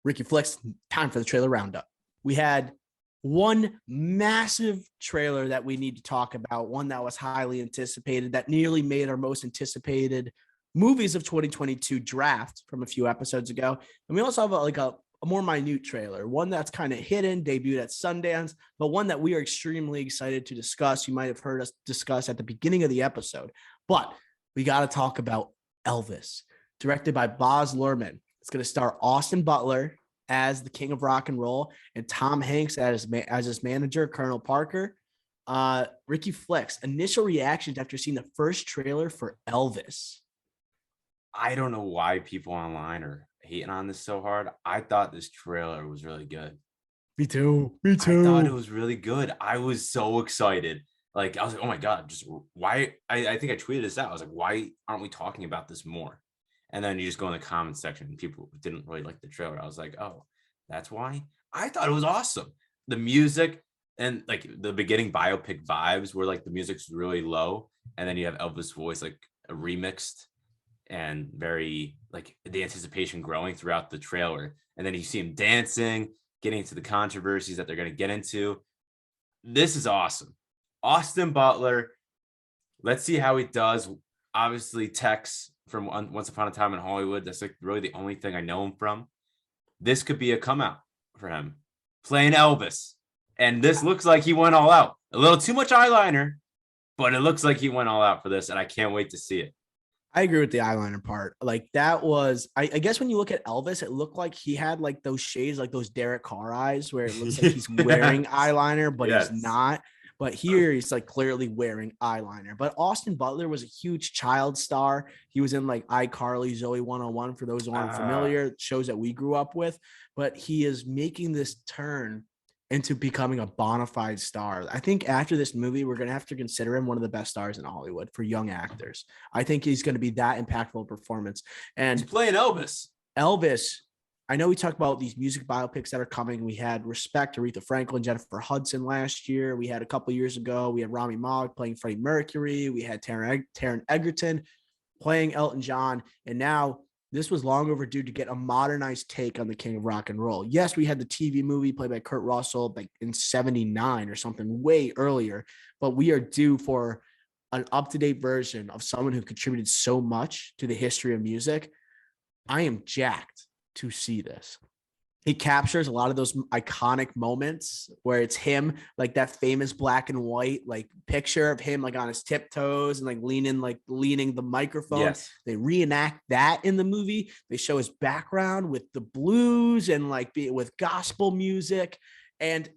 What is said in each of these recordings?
Ricky Flex, time for the trailer roundup. We had one massive trailer that we need to talk about, one that was highly anticipated, that nearly made our most anticipated movies of 2022 draft from a few episodes ago. And we also have a more minute trailer, one that's kind of hidden, debuted at Sundance, but one that we are extremely excited to discuss. You might have heard us discuss at the beginning of the episode, but we got to talk about Elvis, directed by Baz Luhrmann. It's going to star Austin Butler as the king of rock and roll and Tom Hanks as his manager, Colonel Parker. Ricky Flex, initial reactions after seeing the first trailer for Elvis. I don't know why people online are hating on this so hard. I thought this trailer was really good. Me too. I thought it was really good. I was so excited. Like, I was like, oh my God, just why? I think I tweeted this out. I was like, why aren't we talking about this more? And then you just go in the comments section and people didn't really like the trailer. I was like, oh, that's why? I thought it was awesome. The music and like the beginning biopic vibes where like the music's really low. And then you have Elvis' voice like remixed and very like the anticipation growing throughout the trailer. And then you see him dancing, getting into the controversies that they're going to get into. This is awesome. Austin Butler. Let's see how he does. Obviously, Tex from Once Upon a Time in Hollywood. That's like really the only thing I know him from. This could be a come out for him playing Elvis. And this looks like he went all out. A little too much eyeliner, but it looks like he went all out for this. And I can't wait to see it. I agree with the eyeliner part. Like that was, I guess when you look at Elvis, it looked like he had like those shades, like those Derek Carr eyes where it looks like he's wearing eyeliner, but he's not. But here he's like clearly wearing eyeliner. But Austin Butler was a huge child star. He was in like iCarly, Zoe 101 for those who aren't familiar, shows that we grew up with. But he is making this turn into becoming a bona fide star. I think after this movie, we're going to have to consider him one of the best stars in Hollywood for young actors. I think he's going to be that impactful performance. And he's playing Elvis. I know we talked about these music biopics that are coming. We had Respect, Aretha Franklin, Jennifer Hudson last year. We had a couple years ago, we had Rami Malek playing Freddie Mercury. We had Taron Egerton playing Elton John. And now this was long overdue to get a modernized take on the king of rock and roll. Yes, we had the TV movie played by Kurt Russell like in 79 or something way earlier, but we are due for an up-to-date version of someone who contributed so much to the history of music. I am jacked to see this. It captures a lot of those iconic moments where it's him, like that famous black and white, like picture of him, like on his tiptoes and like leaning the microphone. Yes. They reenact that in the movie. They show his background with the blues and like with gospel music. And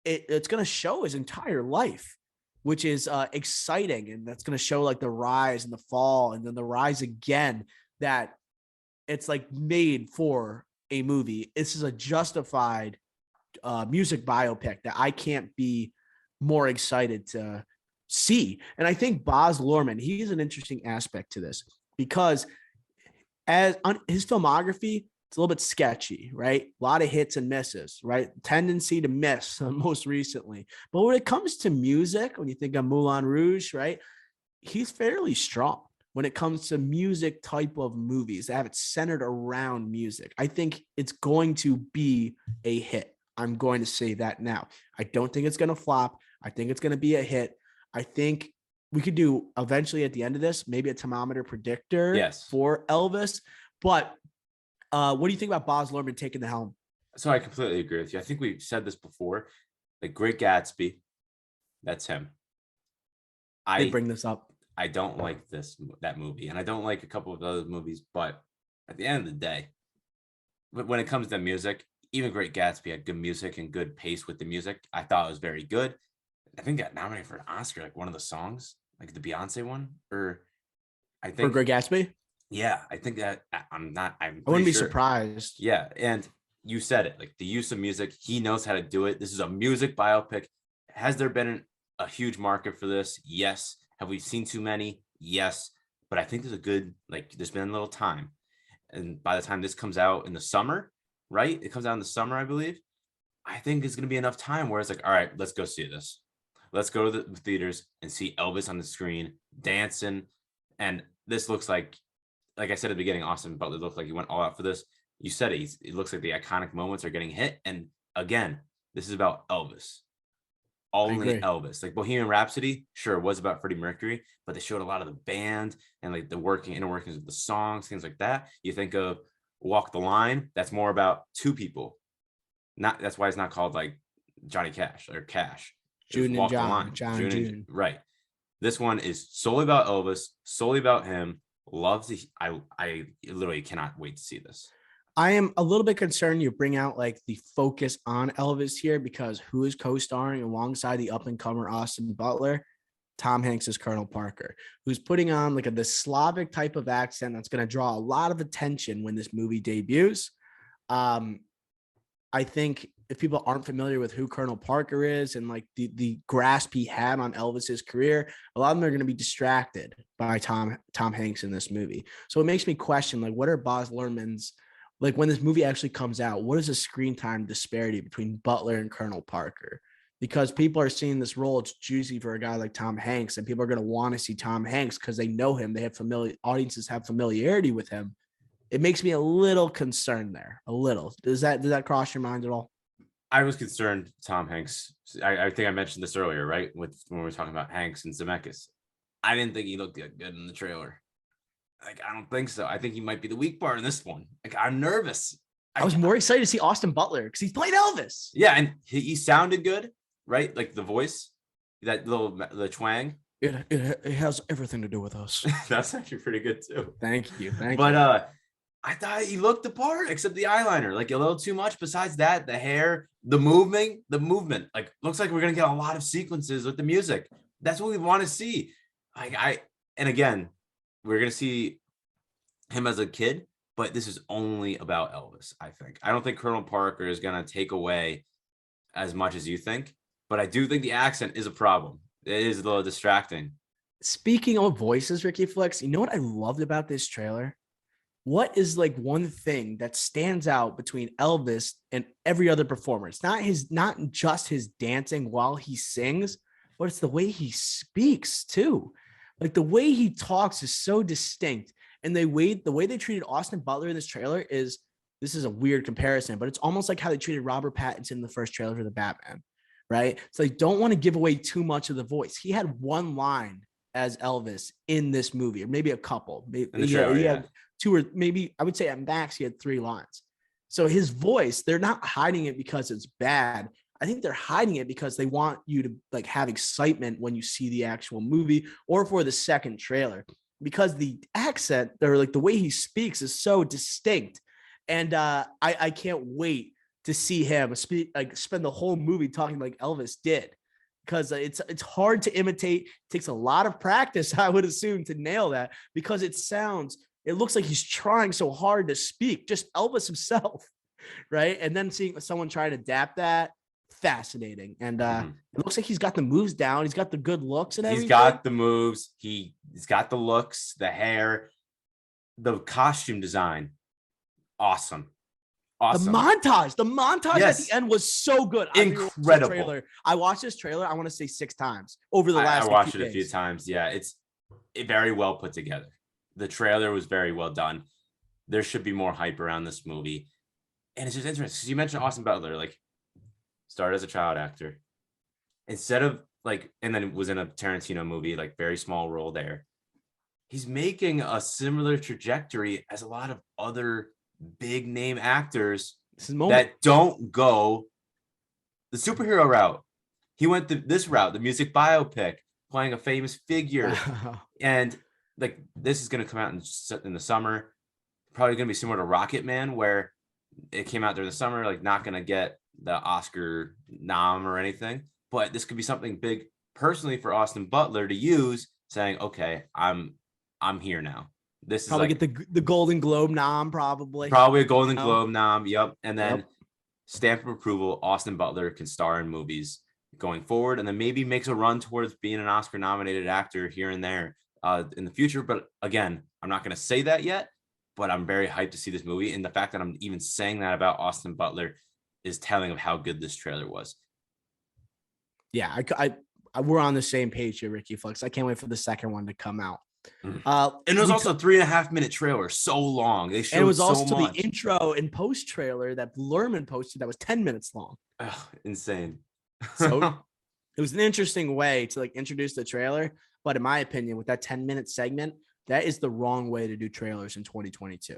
it's going to show his entire life, which is exciting. And that's going to show like the rise and the fall and then the rise again, that it's like made for a movie. This is a justified music biopic that I can't be more excited to see. And I think Baz Luhrmann, he is an interesting aspect to this because as on his filmography, it's a little bit sketchy, right? A lot of hits and misses, right? Tendency to miss most recently. But when it comes to music, when you think of Moulin Rouge, right? He's fairly strong when it comes to music type of movies that have it centered around music. I think it's going to be a hit. I'm going to say that now. I don't think it's going to flop. I think it's going to be a hit. I think we could do eventually at the end of this, maybe a thermometer predictor for Elvis. But what do you think about Baz Luhrmann taking the helm? So I completely agree with you. I think we've said this before. The Great Gatsby, that's him. I bring this up. I don't like that movie, and I don't like a couple of other movies, but at the end of the day, when it comes to music, even Great Gatsby had good music and good pace with the music. I thought it was very good. I think got nominated for an Oscar, like one of the songs, like the Beyonce one, or I think for Great Gatsby. Yeah, I think that I wouldn't be surprised. Yeah, and you said it, like the use of music. He knows how to do it. This is a music biopic. Has there been a huge market for this? Yes. Have we seen too many? Yes. But I think there's there's been a little time. And by the time this comes out in the summer, right? It comes out in the summer, I believe. I think it's going to be enough time where it's like, all right, let's go see this. Let's go to the theaters and see Elvis on the screen dancing. And this looks like I said at the beginning, Austin Butler looked like he went all out for this. You said it. It looks like the iconic moments are getting hit. And again, this is about Elvis. I Only agree. Elvis. Like Bohemian Rhapsody, sure, it was about Freddie Mercury, but they showed a lot of the band and like the inner workings of the songs, things like that. You think of Walk the Line, that's more about two people. Not That's why it's not called like Johnny Cash or Cash. It was June and Walk the John, Line. John and June and June. right. This one is solely about Elvis, solely about him. Love to I literally cannot wait to see this. I am a little bit concerned you bring out like the focus on Elvis here because who is co-starring alongside the up and comer Austin Butler? Tom Hanks is Colonel Parker, who's putting on like this Slavic type of accent that's going to draw a lot of attention when this movie debuts. Um, I think if people aren't familiar with who Colonel Parker is and like the grasp he had on Elvis's career, a lot of them are going to be distracted by Tom Hanks in this movie. So it makes me question like what are Baz Luhrmann's like when this movie actually comes out, what is the screen time disparity between Butler and Colonel Parker? Because people are seeing this role, it's juicy for a guy like Tom Hanks, and people are going to want to see Tom Hanks because they know him. They have audiences have familiarity with him. It makes me a little concerned there. A little. Does that cross your mind at all? I was concerned Tom Hanks. I think I mentioned this earlier, right? When we were talking about Hanks and Zemeckis. I didn't think he looked good in the trailer. Like, I don't think so. I think he might be the weak part in this one. Like, I'm nervous. I was more excited to see Austin Butler because he's played Elvis. Yeah, and he sounded good, right? Like the voice, the twang. It has everything to do with us. That's actually pretty good too. Thank you. But I thought he looked the part, except the eyeliner, like a little too much. Besides that, the hair, the movement, like looks like we're gonna get a lot of sequences with the music. That's what we want to see. And again, we're gonna see him as a kid, but this is only about Elvis. I think. I don't think Colonel Parker is gonna take away as much as you think, but I do think the accent is a problem. It is a little distracting. Speaking of voices, Ricky Flex, you know what I loved about this trailer? What is like one thing that stands out between Elvis and every other performer? It's not just his dancing while he sings, but it's the way he speaks too. Like the way he talks is so distinct. And the way they treated Austin Butler in this trailer is this is a weird comparison, but it's almost like how they treated Robert Pattinson in the first trailer for the Batman, right? So they don't want to give away too much of the voice. He had one line as Elvis in this movie, or maybe a couple. In the trailer, he had two or maybe I would say at max he had 3 lines. So his voice, they're not hiding it because it's bad. I think they're hiding it because they want you to like have excitement when you see the actual movie or for the second trailer, because the accent or like the way he speaks is so distinct. And I can't wait to see him spend the whole movie talking like Elvis did, because it's hard to imitate. It takes a lot of practice, I would assume, to nail that, because it looks like he's trying so hard to speak, just Elvis himself, right? And then seeing someone try to adapt that, fascinating. And it looks like he's got the moves down. He's got the good looks and everything. He's got the moves. He's got the looks, the hair, the costume design. Awesome. The montage yes. at the end was so good. Incredible. I watched this trailer, I want to say 6 times over the last I watched it days. a few times. Yeah, it's very well put together. The trailer was very well done. There should be more hype around this movie. And it's just interesting because you mentioned Austin Butler, like started as a child actor. Instead of like, and then was in a Tarantino movie, like very small role there. He's making a similar trajectory as a lot of other big name actors that don't go the superhero route. He went this route, the music biopic, playing a famous figure. And like this is going to come out in the summer. Probably going to be similar to Rocket Man, where it came out during the summer, like not going to get the Oscar nom or anything. But this could be something big personally for Austin Butler to use, saying, okay, I'm here now. This is probably like, get the Golden Globe nom, probably a Golden Globe nom. Yep. And then stamp of approval, Austin Butler can star in movies going forward, and then maybe makes a run towards being an Oscar nominated actor here and there in the future. But again, I'm not going to say that yet, but I'm very hyped to see this movie. And the fact that I'm even saying that about Austin Butler is telling of how good this trailer was. Yeah, I we're on the same page here, Ricky Flex. I can't wait for the second one to come out. Mm. Uh, And it was we also a 3.5 minute trailer, so long. They and it showed was so also the much. intro and post trailer that Lerman posted that was 10 minutes long. Ugh, insane. So it was an interesting way to like introduce the trailer. But in my opinion, with that 10-minute segment, that is the wrong way to do trailers in 2022.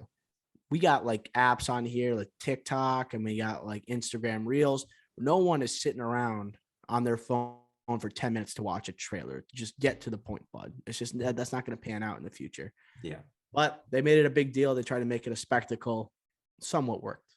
We got like apps on here like TikTok and we got like Instagram Reels. No one is sitting around on their phone for 10 minutes to watch a trailer. Just get to the point, bud. It's just that's not going to pan out in the future. Yeah. But they made it a big deal. They tried to make it a spectacle. Somewhat worked.